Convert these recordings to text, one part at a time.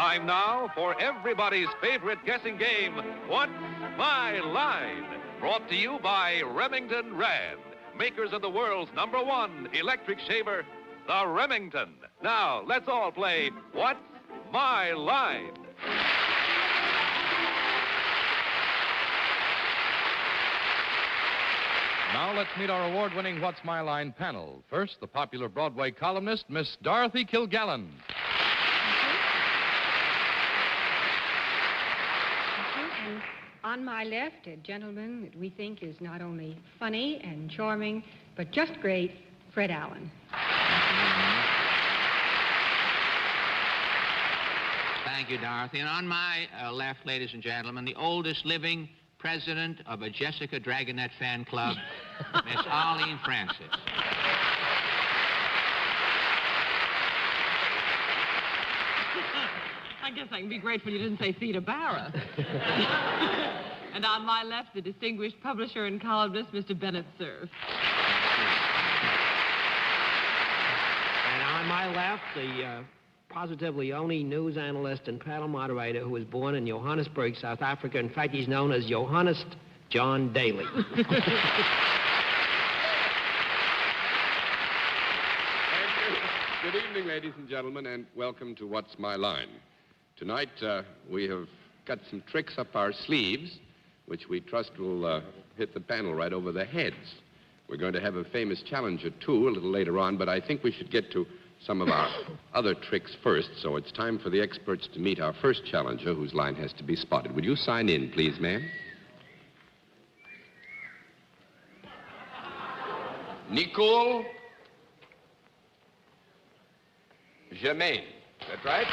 Time now for everybody's favorite guessing game, What's My Line? Brought to you by Remington Rand, makers of the world's #1 electric shaver, the Remington. Now, let's all play What's My Line? Now let's meet our award-winning What's My Line panel. First, the popular Broadway columnist, Miss Dorothy Kilgallen. And on my left, a gentleman that we think is not only funny and charming, but just great, Fred Allen. Thank you, Dorothy. And on my left, ladies and gentlemen, the oldest living president of a Jessica Dragonette fan club, Miss Arlene Francis. I guess I can be grateful you didn't say Theda Barra. And on my left, the distinguished publisher and columnist, Mr. Bennett Cerf. And on my left, the positively only news analyst and panel moderator who was born in Johannesburg, South Africa. In fact, he's known as Johannes John Daly. Thank you. Good evening, ladies and gentlemen, and welcome to What's My Line. Tonight, we have got some tricks up our sleeves, which we trust will hit the panel right over the heads. We're going to have a famous challenger, too, a little later on, but I think we should get to some of our other tricks first, so it's time for the experts to meet our first challenger, whose line has to be spotted. Would you sign in, please, ma'am? Nicole Germain. Is that right?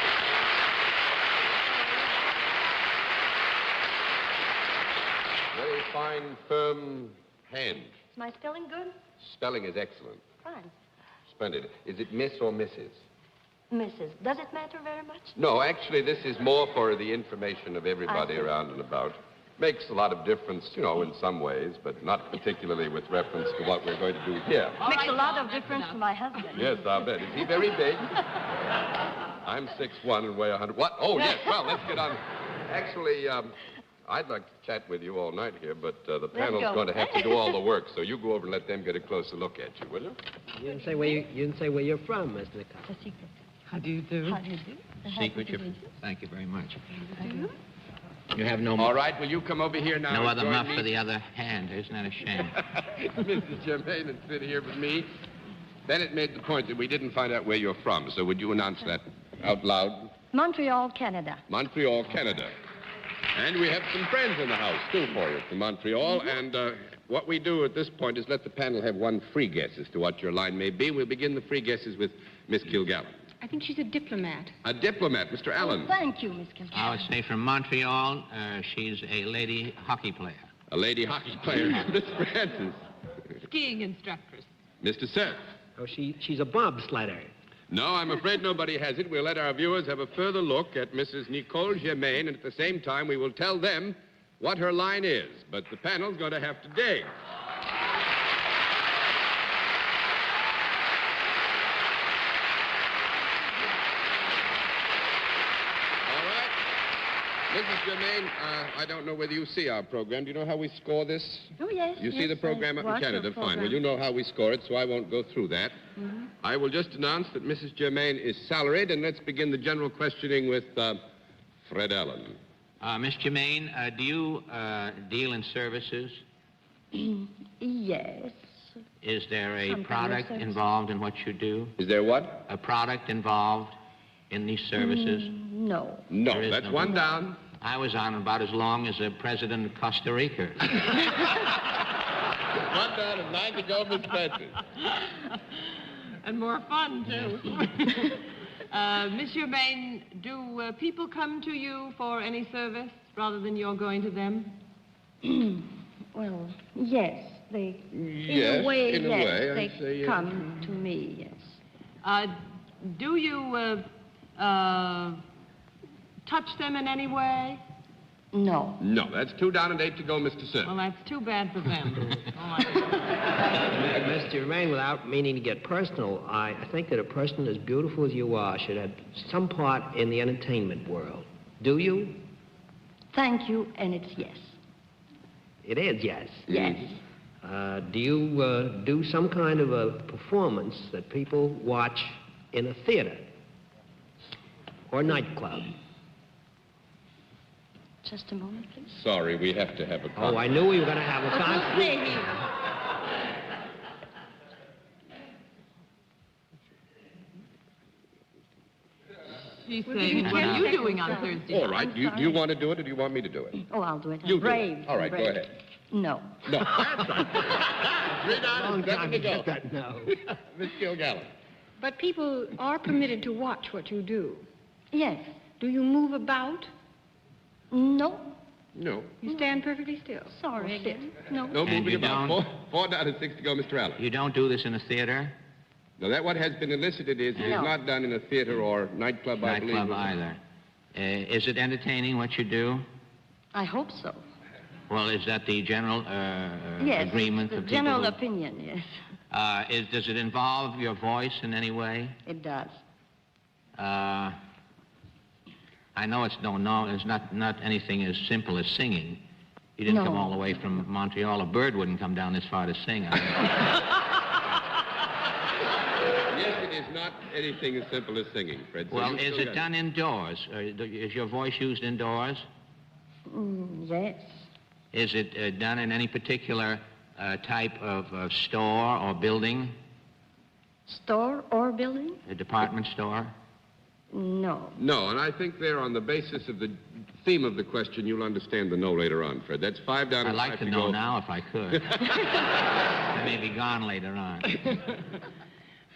Very fine, firm hand. Is my spelling good? Spelling is excellent. Fine. Splendid. Is it Miss or Mrs.? Mrs. Does it matter very much? No, actually, this is more for the information of everybody around and about. Makes a lot of difference, you know, in some ways, but not particularly with reference to what we're going to do here. Makes a lot of difference to my husband. Yes, I'll bet. Is he very big? I'm 6'1" and weigh 100. What? Oh, yes. Well, let's get on. Actually, I'd like to chat with you all night here, but the panel's going to have to do all the work, so you go over and let them get a closer look at you, will you? You didn't say where you're from, Mr. Nicole. A secret. How do you do? How do you do? Secret, thank you very much. You have no... All right, will you come over here now? No and other join muff me? for the other hand. Isn't that a shame? Mrs. Germain and sit here with me. Bennett made the point that we didn't find out where you're from, so would you announce that out loud? Montreal, Canada. Montreal, Canada. And we have some friends in the house, too, for you from Montreal. And what we do at this point is let the panel have one free guess as to what your line may be. We'll begin the free guesses with Miss Kilgallen. I think she's a diplomat. A diplomat, Mr. Allen. Oh, thank you, Miss Kilgallen. I would say from Montreal, she's a lady hockey player. A lady hockey player, Miss Francis. Skiing instructress. Mr. Seth. Oh, she's a bobsledder. No, I'm afraid nobody has it. We'll let our viewers have a further look at Mrs. Nicole Germain, and at the same time, we will tell them what her line is. But the panel's going to have to dig. Mrs. Germain, I don't know whether you see our program. Do you know how we score this? Oh, yes. You see the program up in Canada? Fine. Well, you know how we score it, so I won't go through that. Mm-hmm. I will just announce that Mrs. Germain is salaried, and let's begin the general questioning with Fred Allen. Miss Germain, do you deal in services? Yes. Is there a Some kind of product service. involved in what you do? Is there what? A product involved in these services? No. No, There is that's no one product. down. I was on about as long as the president of Costa Rica. One down and 9 to go, Miss Francis. And more fun, too. Miss Germain, do people come to you for any service rather than you're going to them? Well, yes. They, Yes, in a way, in a yes, way, I'd they say, yes. come to me, yes. Do you touch them in any way? No. No, that's 2 down and 8 to go, Mr. Sir. Well, that's too bad for them. Mr. Germain, without meaning to get personal, I think that a person as beautiful as you are should have some part in the entertainment world. Do you? Thank you, and it's yes. It is, yes. Yes. Do you do some kind of a performance that people watch in a theater or nightclub? Just a moment, please. Sorry, we have to have a Oh, I knew we were going to have a concert. She's saying, what are you doing on Thursday? All right, do you want to do it or do you want me to do it? Oh, I'll do it. I'm You do brave. it. All right, go brave. ahead. No. No, that's right. 3 down and 7 to go. No. Miss Kilgallen. But people are permitted to watch what you do. Yes. Do you move about? No. No. You stand perfectly still? Sorry Or sit? again. No. No And moving you about. don't- 4 down and 6 to go, Mr. Allen. You don't do this in a theater? No, that what has been elicited is it is No. not done in a theater or nightclub, I believe. Nightclub either. Is it entertaining what you do? I hope so. Well, is that the general Yes. agreement The of general people opinion, yes. does it involve your voice in any way? It does. I know it's not anything as simple as singing. You didn't come No. all the way from Montreal. A bird wouldn't come down this far to sing. Yes, it is not anything as simple as singing, Fred. So Well, you is still it got done indoors? Is your voice used indoors? Yes. Is it done in any particular type of store or building? Store or building? A department store? No. No, and I think there, on the basis of the theme of the question, you'll understand the no later on, Fred. That's 5 down I'd and 5 like to to know go. now if I could. I may be gone later on.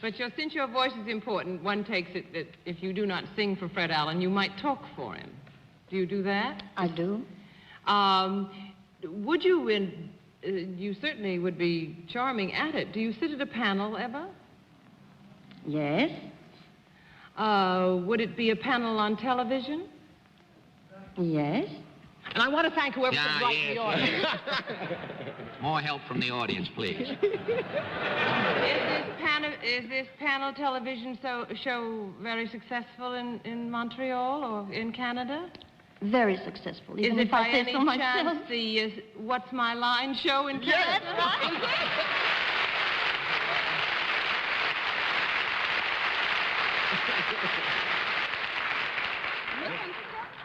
But since your voice is important, one takes it that if you do not sing for Fred Allen, you might talk for him. Do you do that? I do. Would you, you certainly would be charming at it. Do you sit at a panel ever? Yes. Would it be a panel on television? Yes. And I want to thank whoever Yeah, said right in the audience. More help from the audience, please. Is this panel television show very successful in Montreal or in Canada? Very successful. Even Is it if I by say any so myself. chance the What's My Line show in Canada?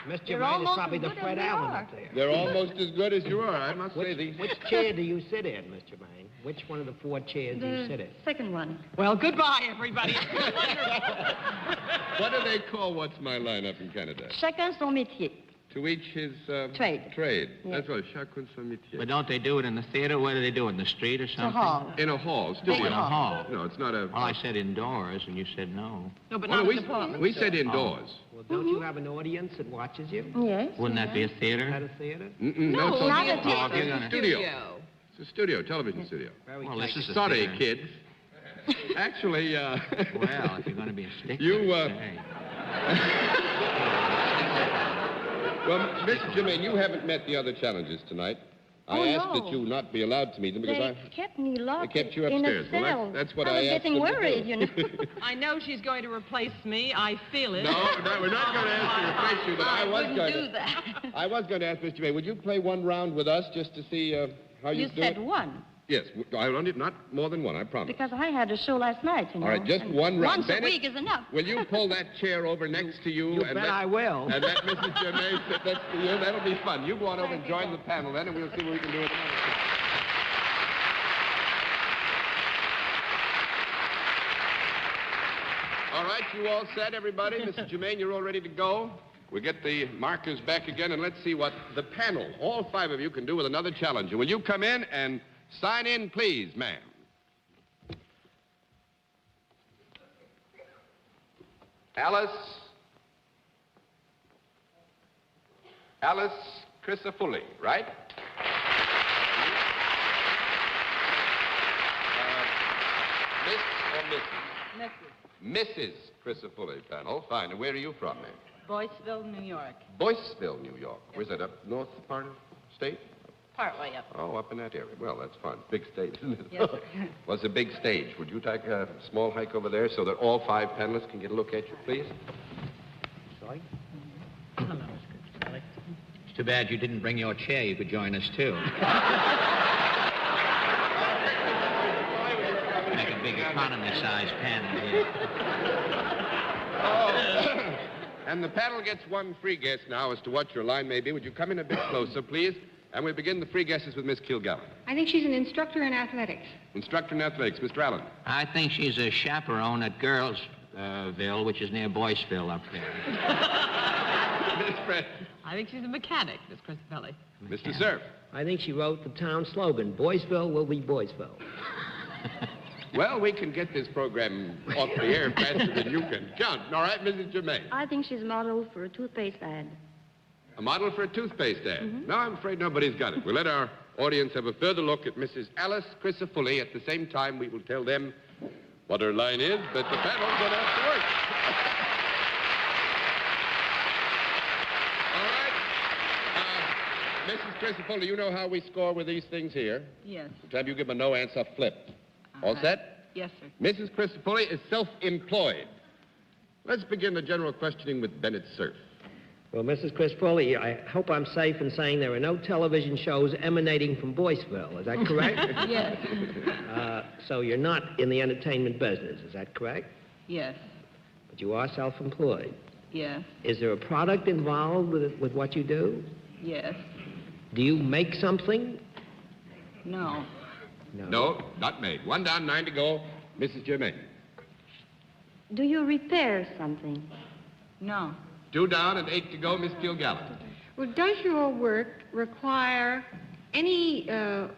Mr. You're Germain is almost probably as the good as Fred we Allen are. up there. They're almost as good as you are, I must say. Which chair do you sit in, Mr. Germain? Which one of the 4 chairs do you sit in? The second one. Well, goodbye, everybody. What do they call What's My Line up in Canada? Chacun son métier. To each his... Trade. Trade. Yes. That's right, chacun son métier. But don't they do it in the theater? Where do they do it? In the street or It's a something? hall. In a hall, Oh, studio. in a hall. No, it's not a... Well, I said indoors, and you said no. No, but Oh, no, not we, in the Parliament. we said indoors. Well, don't you have an audience that watches you? Yes. Wouldn't that be a Is that theater? a theater? No, it's not a a theater. If you're gonna- studio. It's a studio, television studio. Very Well, this is a Sorry, theater. kids. Actually, Well, if you're going to be a stickler, You, say. Well, Mr. Germain, you haven't met the other challengers tonight. I Oh, asked no. that you not be allowed to meet them because They kept me locked kept you in upstairs. a Well, cell. that's what I I was asked getting them to worried, do. you know. I know she's going to replace me. I feel it. No, we're not going to ask you to replace you, but I was wouldn't going do to. that. I was going to ask Mr. Germain, would you play one round with us just to see how you You do said it? one, Yes, I only not more than one, I promise. because I had a show last night, you know. All right, just and one round. Once Bennett, a week is enough. Will you pull that chair over next to you? You and bet I will. And let Mrs. Germain sit next to you. That'll be fun. You go on over and join the panel then, and we'll see what we can do with it. All right, you all set, everybody? Mrs. Germain, you're all ready to go? We'll get the markers back again, and let's see what the panel, all 5 of you, can do with another challenger. Will you come in and sign in, please, ma'am? Alice Crisafulli, right? Miss or Mrs.? Mrs. Crisafulli, panel. Fine. And where are you from, ma'am? Boyceville, New York. Boyceville, New York. Where's that, up north part of the state? Partway up. Oh, up in that area. Well, that's fun. Big state, isn't it? Yes, sir. Well, it's a big stage. Would you take a small hike over there so that all 5 panelists can get a look at you, please? Sorry? It's too bad you didn't bring your chair. You could join us, too. Make a big economy-sized panel here. Oh. And the panel gets one free guess now as to what your line may be. Would you come in a bit closer, please? And we begin the free guesses with Miss Kilgallen. I think she's an instructor in athletics. Instructor in athletics, Mr. Allen. I think she's a chaperone at Girlsville, which is near Boyceville up there. Miss Fred. I think she's a mechanic, Miss Crispelli. Mr. Cerf. I think she wrote the town slogan, Boyceville will be Boyceville. Well, we can get this program off the air faster than you can. John, all right, Mrs. Germain. I think she's a model for a toothpaste ad. A model for a toothpaste ad. No, I'm afraid nobody's got it. We'll let our audience have a further look at Mrs. Alice Crisafulli. At the same time, we will tell them what her line is, but the panel's going to have to work. All right. Mrs. Crisafulli, you know how we score with these things here. Yes. The time you give a no answer, flip. All set? Yes, sir. Mrs. Crisafulli is self-employed. Let's begin the general questioning with Bennett Cerf. Well, Mrs. Crispelli, I hope I'm safe in saying there are no television shows emanating from Boyceville. Is that correct? Yes. So you're not in the entertainment business. Is that correct? Yes. But you are self-employed. Yes. Is there a product involved with what you do? Yes. Do you make something? No. No, not made. 1 down, 9 to go. Mrs. Germain. Do you repair something? No. 2 down and 8 to go. Miss Kilgallen. Well, does your work require any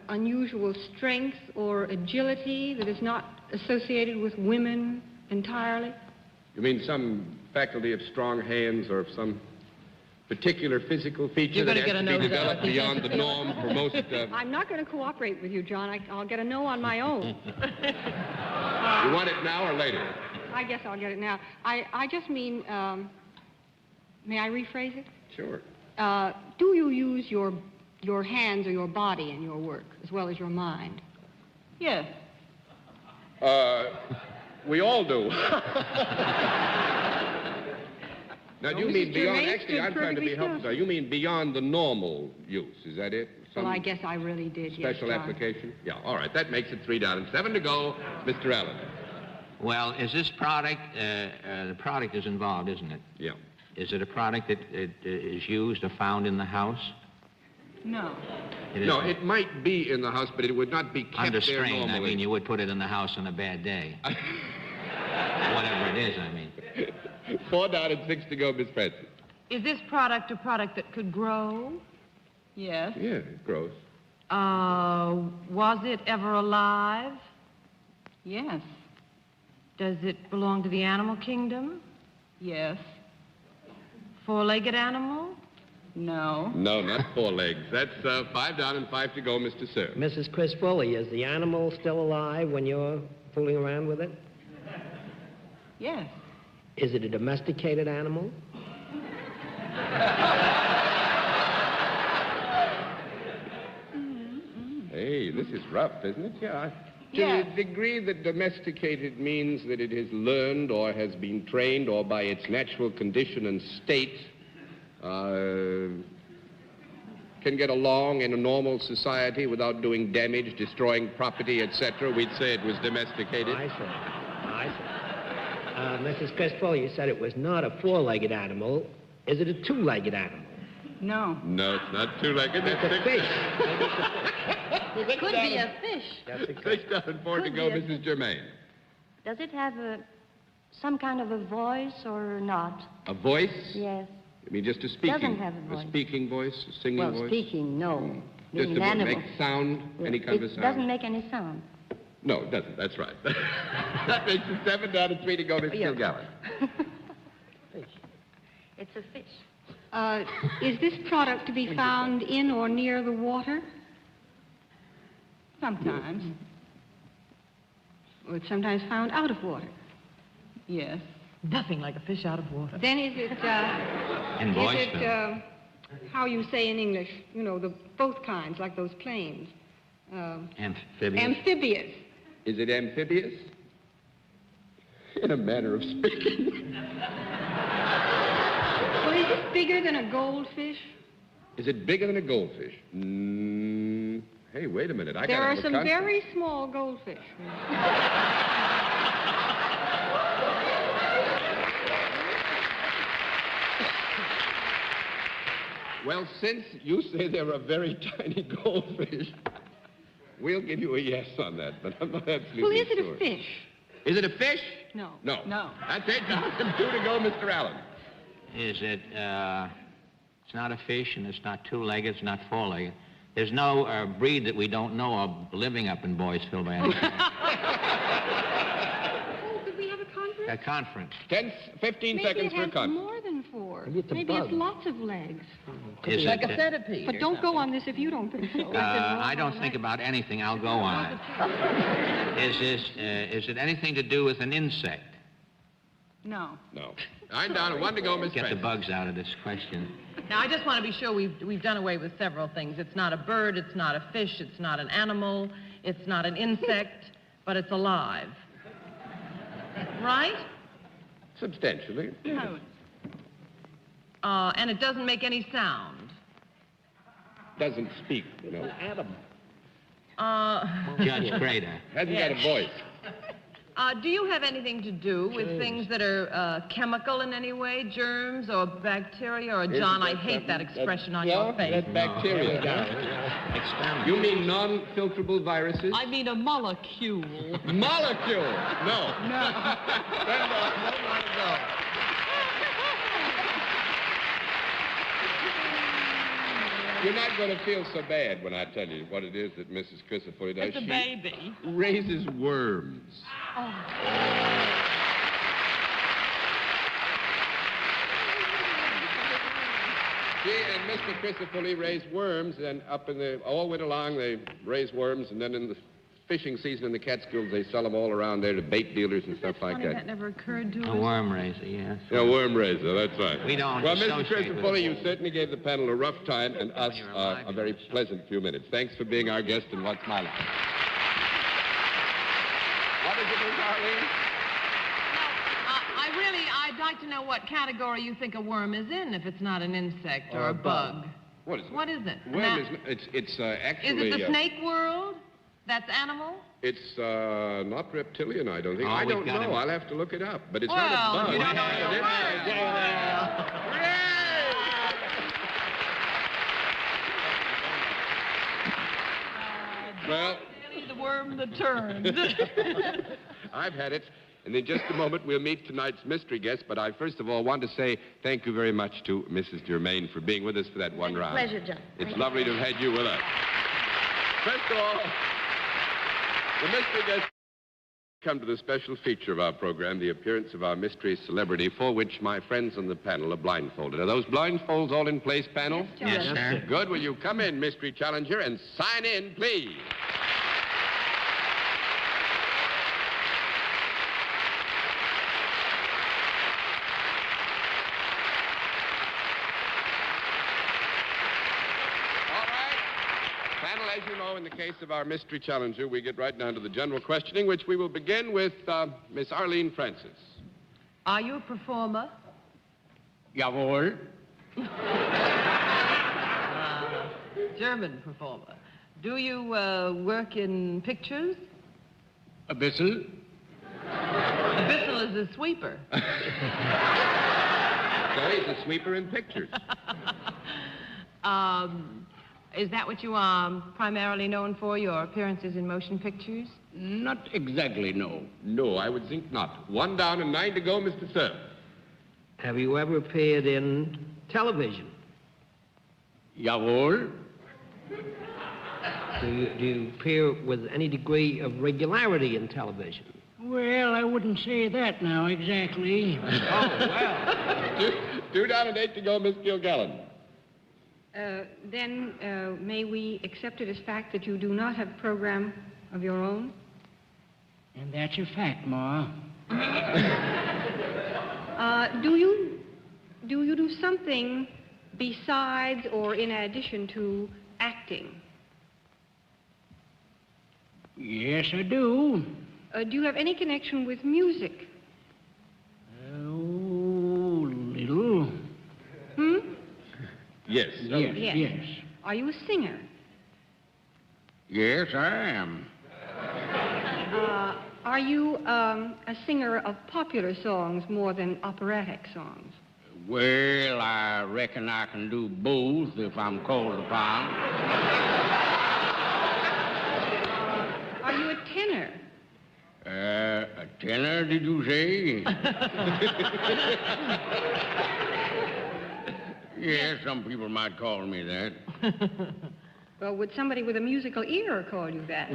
unusual strength or agility that is not associated with women entirely? You mean some faculty of strong hands or some particular physical feature You're that gonna has get to a be no, developed Dorothy. beyond the norm for most... I'm not going to cooperate with you, John. I'll get a no on my own. You want it now or later? I guess I'll get it now. I just mean, may I rephrase it? Sure. Do you use your hands or your body in your work as well as your mind? Yes. We all do. Now, do you Mrs. mean beyond... Germain Actually, stood I'm trying to be perfectly helpful. still. You mean beyond the normal use. Is that it? Well, I guess I really did, yes, Special John. application? Yeah, all right. That makes it 3 down and 7 to go. Mr. Allen. Well, is this product, the product is involved, isn't it? Yeah. Is it a product that is used or found in the house? No. No, it might be in the house, but it would not be kept Under there strain. normally. I mean, you would put it in the house on a bad day. Whatever it is, I mean. 4 down and 6 to go, Miss Francis. Is this product a product that could grow? Yes. Yeah, it grows. Was it ever alive? Yes. Does it belong to the animal kingdom? Yes. 4-legged animal? No. No, not 4 legs. That's 5 down and 5 to go, Mr. Sir. Mrs. Crispelli, is the animal still alive when you're fooling around with it? Yes. Is it a domesticated animal? Hey, this is rough, isn't it? Yeah. Yeah. To the degree that domesticated means that it has learned or has been trained or by its natural condition and state can get along in a normal society without doing damage, destroying property, etc., we'd say it was domesticated. I see. Mrs. Crispelli, you said it was not a 4-legged animal. Is it a 2-legged animal? No. No, it's not 2-legged. It's That's a 6 fish. It could be a fish. Yes, it 6 down and 4 to Could go, be a- Mrs. Germain. Does it have some kind of a voice or not? A voice? Yes. I mean, just a speaking. Doesn't have a voice. speaking voice, a singing Well, voice. speaking, no. Just Being a an animal. make sound, any kind of a It sound. doesn't make any sound. No, it doesn't. That's right. That makes it 7 down and 3 to go, Mr. Yeah. Kilgallen. It's a fish. Is this product to be found in or near the water? Sometimes. Or it's sometimes found out of water? Yes. Nothing like a fish out of water. Then is it, In Boyceville. how you say in English, you know, both kinds, like those planes? Amphibious. Amphibious. Is it amphibious? In a manner of speaking. Well, is it bigger than a goldfish? Is it bigger than a goldfish? Hey, wait a minute. There are some very small goldfish. Well, since you say they're a very tiny goldfish, we'll give you a yes on that, but I'm not absolutely Well, is it sure. a fish? Is it a fish? No. No. No. That's 8,002 to go, Mr. Allen. Is it, it's not a fish, and it's not two-legged, it's not four-legged. There's no breed that we don't know of living up in Boyceville by any chance. Oh, could we have a conference? A conference. 15 Maybe seconds it for a has conference. more than four. Maybe it's a Maybe bug. it's lots of legs. Is Like it, a centipede. But don't go on this if you don't think so. I don't think about anything. I'll go on it. Is it anything to do with an insect? No. No. I'm down to 1 to go, Miss Get the Francis. bugs out of this question. Now, I just want to be sure we've done away with several things. It's not a bird, it's not a fish, it's not an animal, it's not an insect, but it's alive. Right? Substantially. No. And it doesn't make any sound. Doesn't speak, you know. Adam. Judge Crater. Hasn't got a voice. Do you have anything to do with things that are chemical in any way, germs or bacteria? Or, John, I hate that expression on your face. That's bacteria. Experiment. You mean non-filtrable viruses? I mean a molecule. Molecule. No. No. Then no, no. You're not going to feel so bad when I tell you what it is that Mrs. Crisafulli does. It's a She baby. raises worms. She and Mr. Crisafulli raise worms, and all winter long they raise worms, and then in the fishing season in the Catskills, they sell them all around there to bait dealers and stuff like Funny, that. that never occurred to A us. worm raiser, yes. Yeah, worm raiser, that's right. We don't Well, Mr. associate with Crisafulli, you worms. certainly gave the panel a rough time and us you're alive, a very you don't pleasant few minutes. Thanks for being our guest in What's My Life. What is it, Miss Arlene? I'd like to know what category you think a worm is in if it's not an insect or a bug. What is it? What is it? Worm it's actually... Is it the snake world? That's animal? It's not reptilian, I don't think. Oh, I we've don't got know. him. I'll have to look it up. But it's Well, not a bug. you don't know your Well, The worm that turned. I've had it. And in just a moment, we'll meet tonight's mystery guest. But I first of all want to say thank you very much to Mrs. Germain for being with us for that one round. Pleasure, John. It's lovely to have had you with us. First of all, the mystery guest come to the special feature of our program, the appearance of our mystery celebrity, for which my friends on the panel are blindfolded. Are those blindfolds all in place, panel? Yes, sir. Good. Will you come in, mystery challenger, and sign in, please? As you know, in the case of our mystery challenger, we get right down to the general questioning, which we will begin with Miss Arlene Francis. Are you a performer? Jawohl. German performer. Do you work in pictures? A bissel. A bissel is a sweeper. So he's a sweeper in pictures. Is that what you are primarily known for, your appearances in motion pictures? Not exactly, no. No, I would think not. 1 down and 9 to go, Mr. Sir. Have you ever appeared in television? Jawohl. Do you appear with any degree of regularity in television? Well, I wouldn't say that now exactly. Oh, well. 2 down and 8 to go, Miss Gilgallen. Then may we accept it as fact that you do not have a program of your own? And that's a fact, Ma. Do you do something besides or in addition to acting? Yes, I do. Do you have any connection with music? Oh, little. Hmm? Yes. Yes. Are you a singer? Yes, I am. Are you a singer of popular songs more than operatic songs? Well, I reckon I can do both if I'm called upon. Are you a tenor? A tenor, did you say? Yes, some people might call me that. Well, would somebody with a musical ear call you that?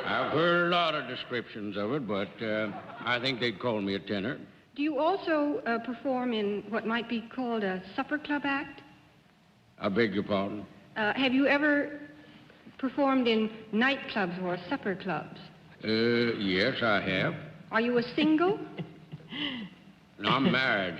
I've heard a lot of descriptions of it, but I think they'd call me a tenor. Do you also perform in what might be called a supper club act? I beg your pardon? Have you ever performed in nightclubs or supper clubs? Yes, I have. Are you a single? No, I'm married.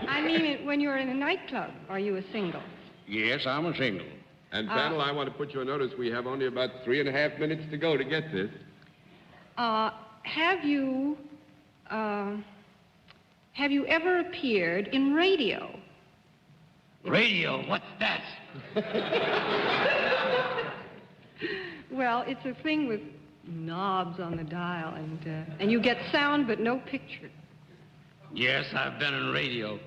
I mean, when you're in a nightclub, are you a single? Yes, I'm a single. And panel, I want to put you on notice. We have only about 3.5 minutes to go to get this. Have you ever appeared in radio? Radio? What's that? Well, it's a thing with knobs on the dial, and you get sound but no picture. Yes, I've been in radio.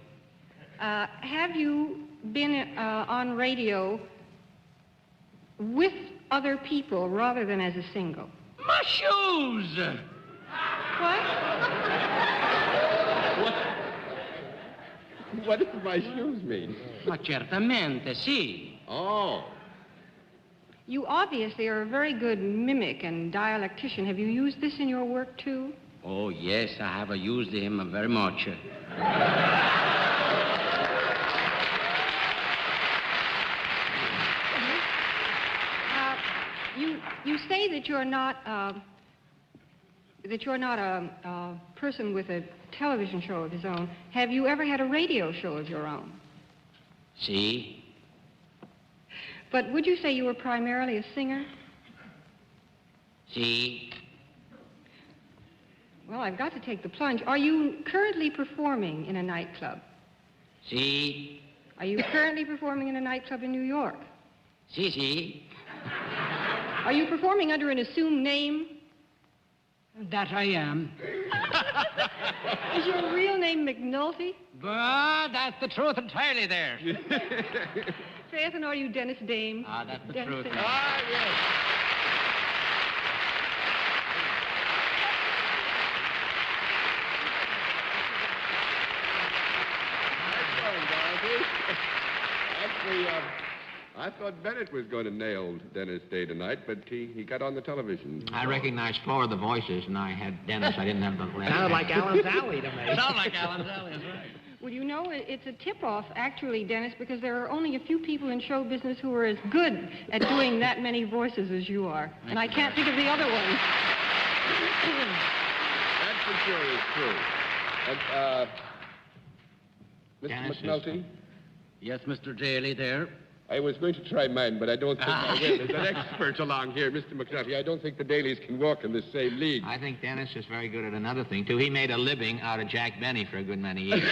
Have you been on radio with other people rather than as a single? My shoes! What? What does my shoes mean? Ma certamente, sì. Oh. You obviously are a very good mimic and dialectician. Have you used this in your work, too? Oh, yes, I have used him very much. You say that you're not a person with a television show of his own. Have you ever had a radio show of your own? See? But would you say you were primarily a singer? See? Well, I've got to take the plunge. Are you currently performing in a nightclub? See? Are you currently performing in a nightclub in New York? See? Are you performing under an assumed name? That I am. Is your real name McNulty? But that's the truth entirely there. Faith, and are you Dennis Dame? That's the Dennis truth. Dame. Yes. Actually, I thought Bennett was going to nail Dennis Day tonight, but he got on the television. I recognized 4 of the voices, and I had Dennis. I didn't have the last. Sounded like Alan's Alley to me. Sound like Alan's Alley, that's right. Well, you know, it's a tip-off, actually, Dennis, because there are only a few people in show business who are as good at doing that many voices as you are. And I can't think of the other ones. That for sure is true. Mr. Dennis is- McNulty? Yes, Mr. Daly there. I was going to try mine, but I don't think I will. There's an expert along here, Mr. McNulty. I don't think the Dailies can walk in the same league. I think Dennis is very good at another thing, too. He made a living out of Jack Benny for a good many years.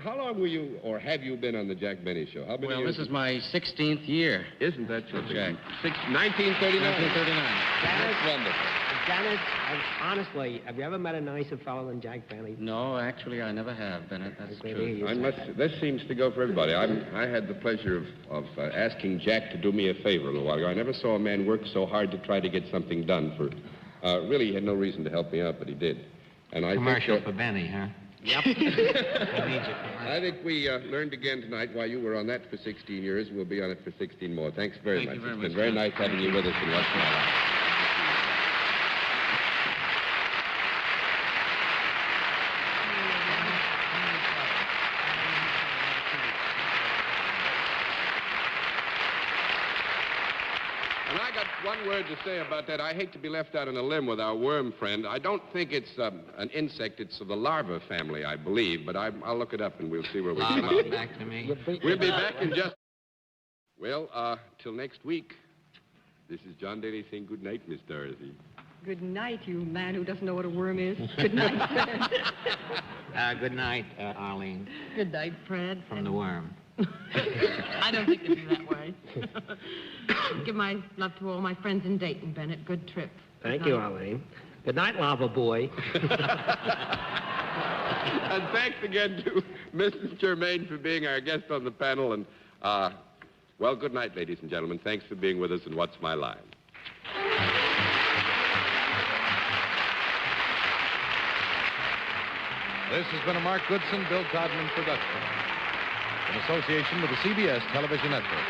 How long were you, or have you been on the Jack Benny Show? How many Well, years? this is my 16th year. Isn't that something? Jack. 1939. 1939. That's wonderful. Dennis, honestly, have you ever met a nicer fellow than Jack Benny? No, actually, I never have, Bennett. That's true. This seems to go for everybody. I had the pleasure of asking Jack to do me a favor a little while ago. I never saw a man work so hard to try to get something done for... really, he had no reason to help me out, but he did. And I Commercial think, for Benny, huh? Yep. I think we learned again tonight why you were on that for 16 years. We'll be on it for 16 more. Thanks very Thank much. you very It's much, been very John. nice having you with us in What's My Life. And I got one word to say about that. I hate to be left out on a limb with our worm friend. I don't think it's an insect. It's of the larva family, I believe. But I'll look it up and we'll see where we come out. Back to me. We'll be back in just... Well, till next week. This is John Daly saying good night, Miss Dorothy. Good night, you man who doesn't know what a worm is. Good night, Fred. Good night, Arlene. Good night, Fred. From the worm. I don't think it'd be that way. Give my love to all my friends in Dayton, Bennett. Good trip. Thank you, Arlene. Good night, Lava Boy. And thanks again to Mrs. Germain for being our guest on the panel. And, well, good night, ladies and gentlemen. Thanks for being with us in What's My Line. This has been a Mark Goodson, Bill Todman production in association with the CBS Television Network.